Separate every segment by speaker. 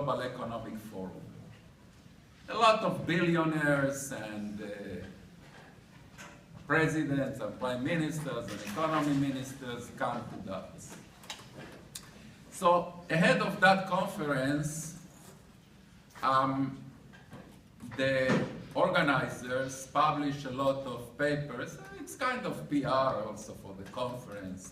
Speaker 1: Global Economic Forum. A lot of billionaires and presidents and prime ministers and economy ministers come to Davos. So ahead of that conference, the organizers publish a lot of papers. It's kind of PR also for the conference.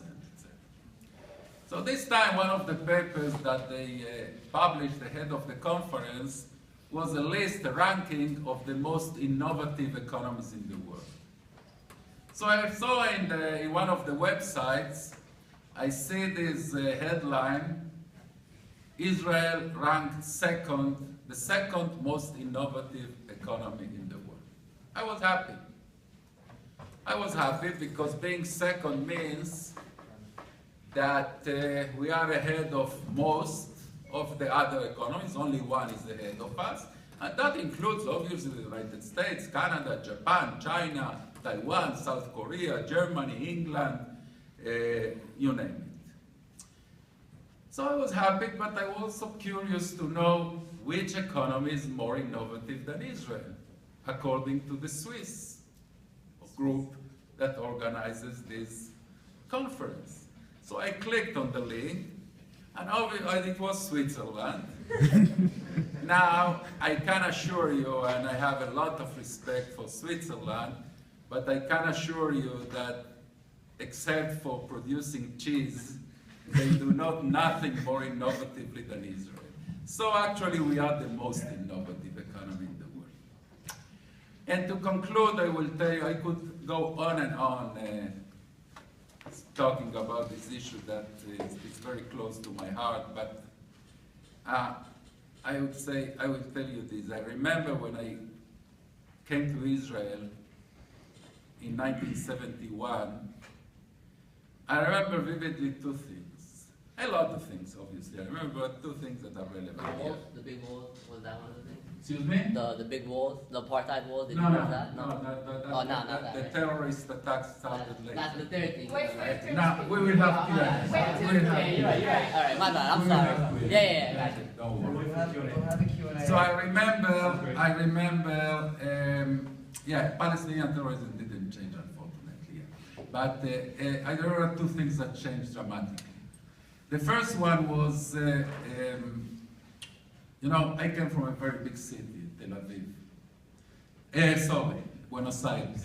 Speaker 1: So this time, one of the papers that they published ahead of the conference was a list, a ranking of the most innovative economies in the world. So I saw in one of the websites, I see this headline, Israel ranked second, the second most innovative economy in the world. I was happy. I was happy because being second means that we are ahead of most of the other economies. Only one is ahead of us. And that includes, obviously, the United States, Canada, Japan, China, Taiwan, South Korea, Germany, England, you name it. So I was happy, but I was also curious to know which economy is more innovative than Israel, according to the Swiss group that organizes this conference. So I clicked on the link, and it was Switzerland. Now, I can assure you, and I have a lot of respect for Switzerland, but I can assure you that except for producing cheese, they do nothing more innovatively than Israel. So actually, we are the most innovative economy in the world. And to conclude, I will tell you, I could go on and on talking about this issue that is very close to my heart, but I would tell you this. I remember when I came to Israel in 1971, I remember vividly two things. A lot of things, obviously. I remember two things that are relevant.
Speaker 2: The big wall, was that one of the things?
Speaker 1: Excuse me?
Speaker 2: The big wall, the apartheid wall, did you
Speaker 1: No,
Speaker 2: know that?
Speaker 1: not that. The terrorist attacks started later.
Speaker 2: That's the third thing.
Speaker 3: Wait.
Speaker 1: Now, we will have to.
Speaker 2: You're right. All right, my bad, I'm sorry. Yeah, got you.
Speaker 1: Don't worry.
Speaker 4: We'll have a Q&A.
Speaker 1: So I remember, Palestinian terrorism didn't change, unfortunately. But there were two things that changed dramatically. The first one was, I came from a very big city, Tel Aviv. Buenos Aires.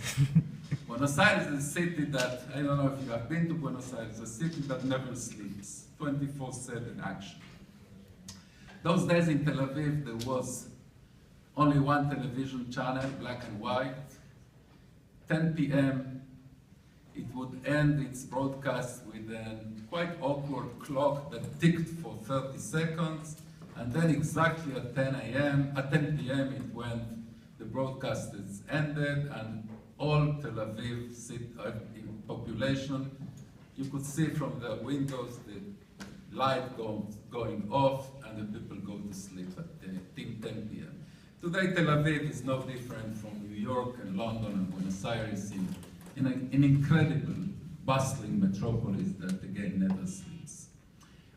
Speaker 1: Buenos Aires is a city that, I don't know if you have been to Buenos Aires, a city that never sleeps, 24/7 action. Those days in Tel Aviv, there was only one television channel, black and white. 10 p.m., it would end its broadcast with a quite awkward clock that ticked for 30 seconds, and then exactly at 10 p.m. it went, the broadcast is ended, and all Tel Aviv in population, you could see from the windows the light going off, and the people go to sleep at 10 p.m. Today, Tel Aviv is no different from New York and London and Buenos Aires in an incredible, bustling metropolis that, again, never sleeps.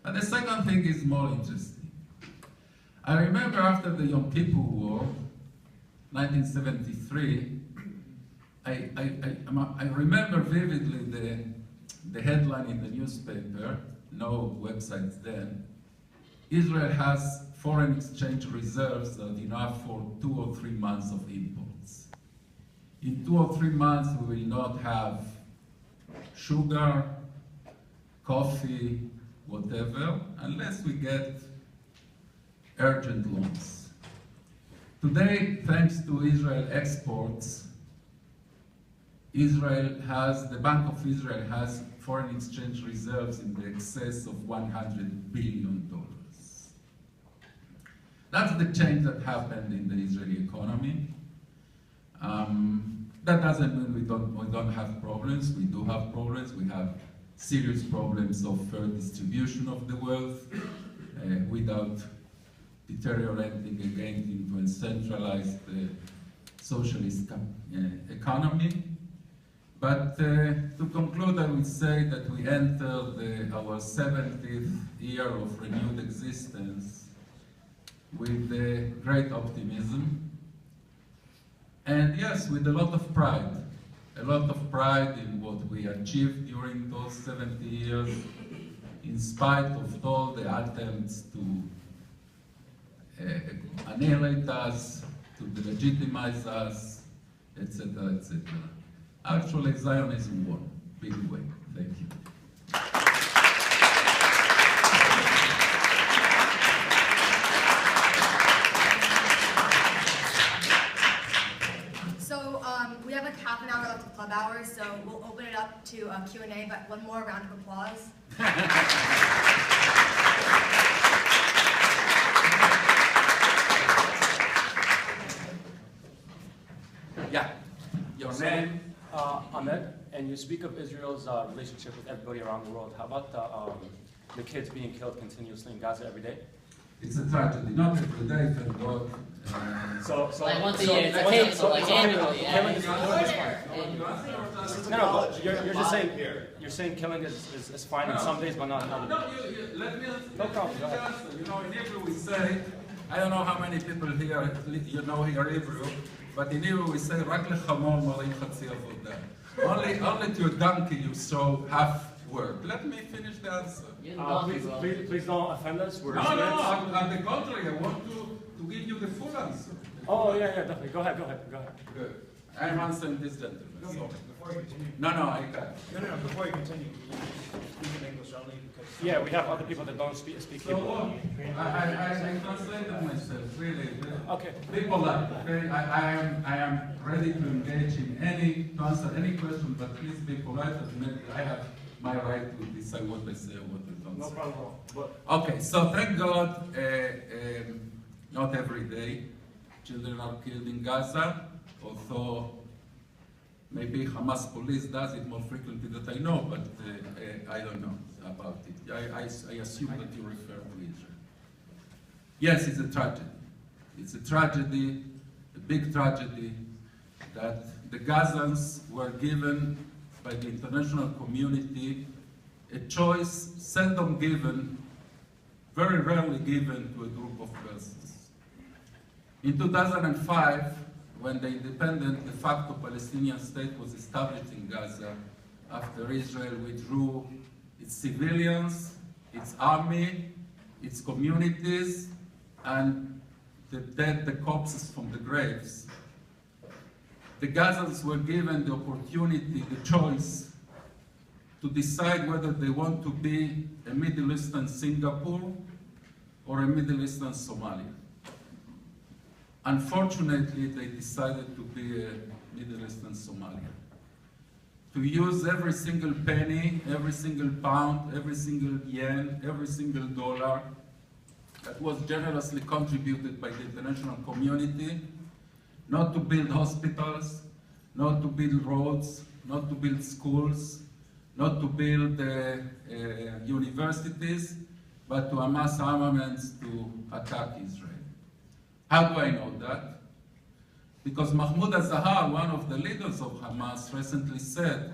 Speaker 1: And the second thing is more interesting. I remember after the Yom Kippur War, 1973, I remember vividly the headline in the newspaper, no websites then, Israel has foreign exchange reserves that are enough for 2 or 3 months of imports. In 2 or 3 months, we will not have sugar, coffee, whatever, unless we get urgent loans. Today, thanks to Israel exports, the Bank of Israel has foreign exchange reserves in the excess of $100 billion. That's the change that happened in the Israeli economy. That doesn't mean we don't have problems. We do have problems. We have serious problems of fair distribution of the wealth without deteriorating again into a centralized socialist economy. But to conclude, I would say that we enter our 70th year of renewed existence with great optimism, and yes, with a lot of pride. A lot of pride in what we achieved during those 70 years, in spite of all the attempts to annihilate us, to delegitimize us, etc., etc. Actually, Zionism won, big way. Thank you.
Speaker 3: We have like half an hour left of club hours, so we'll open it up to Q&A, but one more round of applause.
Speaker 1: Yeah, your name?
Speaker 4: Ahmed, and you speak of Israel's relationship with everybody around the world. How about the kids being killed continuously in Gaza every day?
Speaker 1: It's a tragedy, not every day, thank God.
Speaker 2: Like once a year, it's occasional, like annually.
Speaker 4: No, you're saying killing is fine on some days, but not on other days.
Speaker 1: Let me
Speaker 4: No problem, go ahead.
Speaker 1: You know, in Hebrew we say, I don't know how many people here, you know here Hebrew, but in Hebrew we say, רק לחמור מראים חצי עבודה. Only to a donkey you show half word. Let me finish the answer.
Speaker 4: Please don't offend us.
Speaker 1: No, on the contrary, I want to give you the full answer.
Speaker 4: Oh, yeah, definitely. Go ahead.
Speaker 1: Good. I'm answering this gentleman.
Speaker 5: Before you continue.
Speaker 1: No, I can't.
Speaker 5: No, before you continue, can you speak in English only?
Speaker 4: Yeah, we have other people that don't speak
Speaker 1: So
Speaker 4: Hebrew.
Speaker 1: I translated myself, really.
Speaker 4: Okay.
Speaker 1: Be polite, okay? I am ready to engage to answer any question, but please be polite, and I have my right to decide what I say or what I don't say.
Speaker 4: No problem at all. But
Speaker 1: Okay, so thank God, not every day children are killed in Gaza, although maybe Hamas police does it more frequently than I know, but I don't know about it. I assume that you refer to Israel. Yes, it's a tragedy. It's a tragedy, a big tragedy, that the Gazans were given by the international community a choice seldom given, very rarely given to a group of persons. In 2005, when the independent de facto Palestinian state was established in Gaza, after Israel withdrew its civilians, its army, its communities, and the corpses from the graves, the Gazans were given the opportunity, the choice, to decide whether they want to be a Middle Eastern Singapore or a Middle Eastern Somalia. Unfortunately, they decided to be a Middle Eastern Somalia. To use every single penny, every single pound, every single yen, every single dollar that was generously contributed by the international community, not to build hospitals, not to build roads, not to build schools, not to build universities, but to amass armaments to attack Israel. How do I know that? Because Mahmoud al-Zahar, one of the leaders of Hamas, recently said,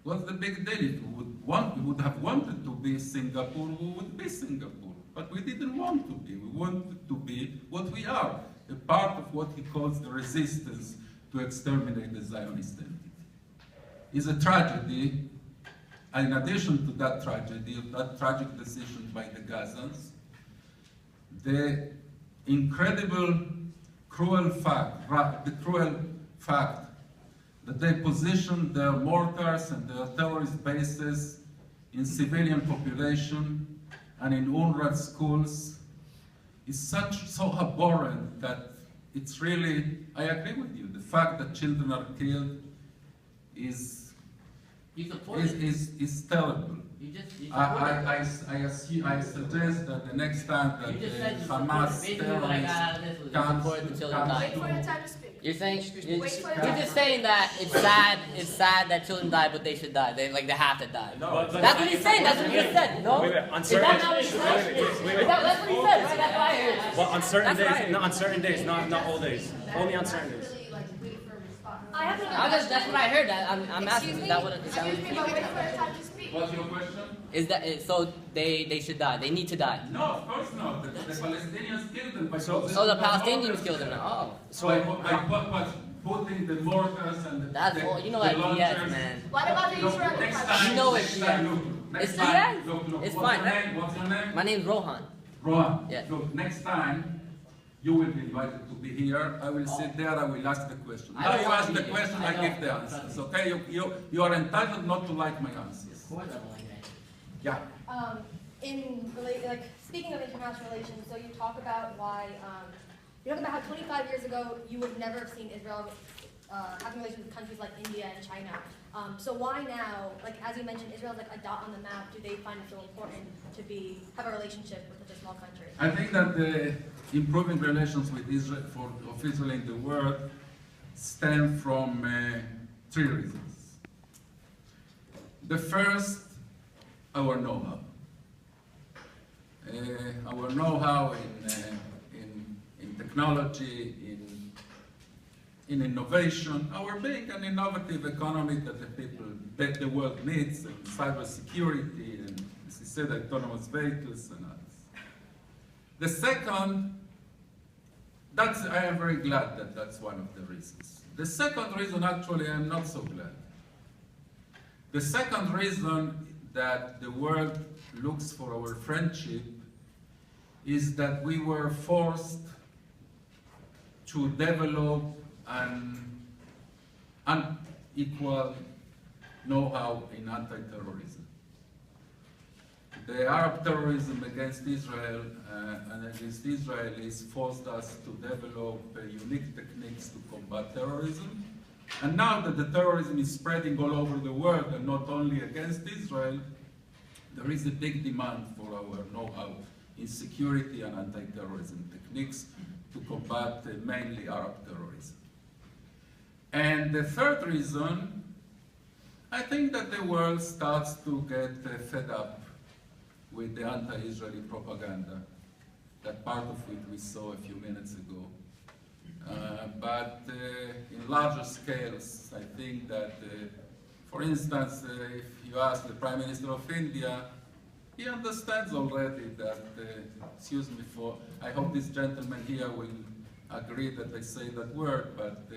Speaker 1: what's the big deal? If we would have wanted to be Singapore, we would be Singapore. But we didn't want to be. We wanted to be what we are, a part of what he calls the resistance to exterminate the Zionist entity. It's a tragedy. In addition to that tragedy, that tragic decision by the Gazans, the incredible, cruel fact that they positioned their mortars and their terrorist bases in civilian population and in UNRWA schools is so abhorrent that it's really, I agree with you, the fact that children are killed is terrible. I suggest that the next time that Hamas terrorists comes
Speaker 3: Wait for your time to speak.
Speaker 2: You're saying you're
Speaker 3: Wait for your
Speaker 2: just saying that it's sad that children die, but they should die. They have to die.
Speaker 4: No,
Speaker 2: That's what he's saying. That's what he just said. No,
Speaker 4: Wait,
Speaker 2: is that not what he said? That's what he said, right? That's what I heard.
Speaker 4: Well, on certain
Speaker 2: That's
Speaker 4: days,
Speaker 2: right.
Speaker 4: not on certain days, not all days. Only on certain days.
Speaker 3: Really, wait for a response. I have another
Speaker 2: That's what I heard. I'm asking.
Speaker 3: Excuse
Speaker 2: Is
Speaker 3: me?
Speaker 2: that what it is? That
Speaker 3: Excuse me, but wait for a time to speak.
Speaker 1: What's your question?
Speaker 2: Is that so? They should die. They need to die.
Speaker 1: No, of course not. The Palestinians killed them by
Speaker 4: So-
Speaker 1: possessing
Speaker 2: Oh, the
Speaker 1: the
Speaker 2: Palestinians
Speaker 1: mortars.
Speaker 2: killed them now. Oh,
Speaker 4: So,
Speaker 1: By putting the mortars and the
Speaker 2: that's
Speaker 1: the,
Speaker 2: all. You know
Speaker 1: the
Speaker 2: what? Yes,
Speaker 1: launchers.
Speaker 2: man.
Speaker 3: What about the
Speaker 1: Look,
Speaker 3: Israeli
Speaker 1: next
Speaker 3: question?
Speaker 1: time,
Speaker 2: You know
Speaker 1: next
Speaker 2: it's
Speaker 1: time,
Speaker 2: BS.
Speaker 1: look, next
Speaker 2: It's
Speaker 1: time,
Speaker 2: BS.
Speaker 1: look,
Speaker 2: It's
Speaker 1: what's
Speaker 2: fine.
Speaker 1: your name? What's your name?
Speaker 2: My name's Rohan.
Speaker 1: Rohan.
Speaker 2: Yeah.
Speaker 1: Look, next time you will be invited to be here. I will sit there. I will ask the question.
Speaker 2: I
Speaker 1: Now
Speaker 2: don't
Speaker 1: you
Speaker 2: want
Speaker 1: ask
Speaker 2: to
Speaker 1: the
Speaker 2: be here.
Speaker 1: question.
Speaker 2: I
Speaker 1: I give
Speaker 2: don't.
Speaker 1: the answers. Okay? You are entitled not to like my answers. Yeah.
Speaker 3: Speaking of international relations, so you talk about why, you talk about how 25 years ago you would never have seen Israel having relations with countries like India and China. So why now, like as you mentioned, Israel's like a dot on the map. Do they find it so important to have a relationship with such a small country?
Speaker 1: I think that the improving relations with Israel of Israel in the world stem from three reasons. The first, our know-how. Our know-how in technology, in innovation, our being an innovative economy that the world needs, and cybersecurity, and as you said, autonomous vehicles and others. The second, I am very glad that that's one of the reasons. The second reason, actually, I'm not so glad. The second reason that the world looks for our friendship is that we were forced to develop an unequal know-how in anti-terrorism. The Arab terrorism against Israel and against Israelis forced us to develop unique techniques to combat terrorism. And now that the terrorism is spreading all over the world and not only against Israel, there is a big demand for our know-how in security and anti-terrorism techniques to combat mainly Arab terrorism. And the third reason, I think that the world starts to get fed up with the anti-Israeli propaganda, that part of it we saw a few minutes ago. But in larger scales, I think that, for instance, if you ask the Prime Minister of India, he understands already that, excuse me for, I hope this gentleman here will agree that I say that word, but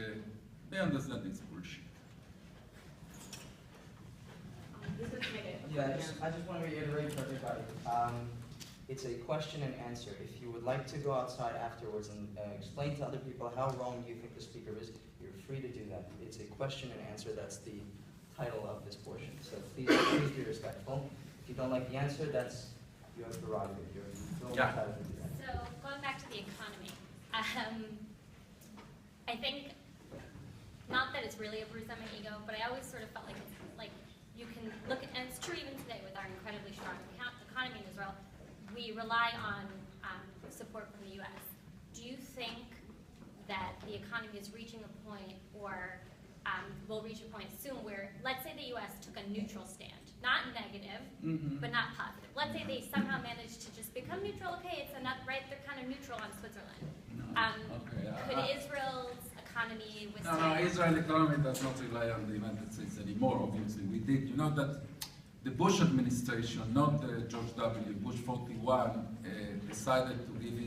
Speaker 1: they understand it's bullshit.
Speaker 6: Yeah, I just want to reiterate for everybody. It's a question and answer. If you would like to go outside afterwards and explain to other people how wrong you think the speaker is, you're free to do that. It's a question and answer. That's the title of this portion. So please be respectful. If you don't like the answer, that's your prerogative. You're entitled to do that.
Speaker 7: So going back to the economy, I think, not that it's really a bruise on my ego, but I always sort of felt like it's like you can look at, and it's true even today with our incredibly strong economy in Israel, we rely on support from the U.S. Do you think that the economy is reaching a point, or will reach a point soon where, let's say the U.S. took a neutral stand, not negative, but not positive. Let's say they somehow managed to just become neutral. Okay, it's enough, right? They're kind of neutral on Switzerland. Could Israel's economy withstand?
Speaker 1: No, Israel economy does not rely on the United States anymore, obviously. We did. You know that the Bush administration, not George W. Bush 41, decided to give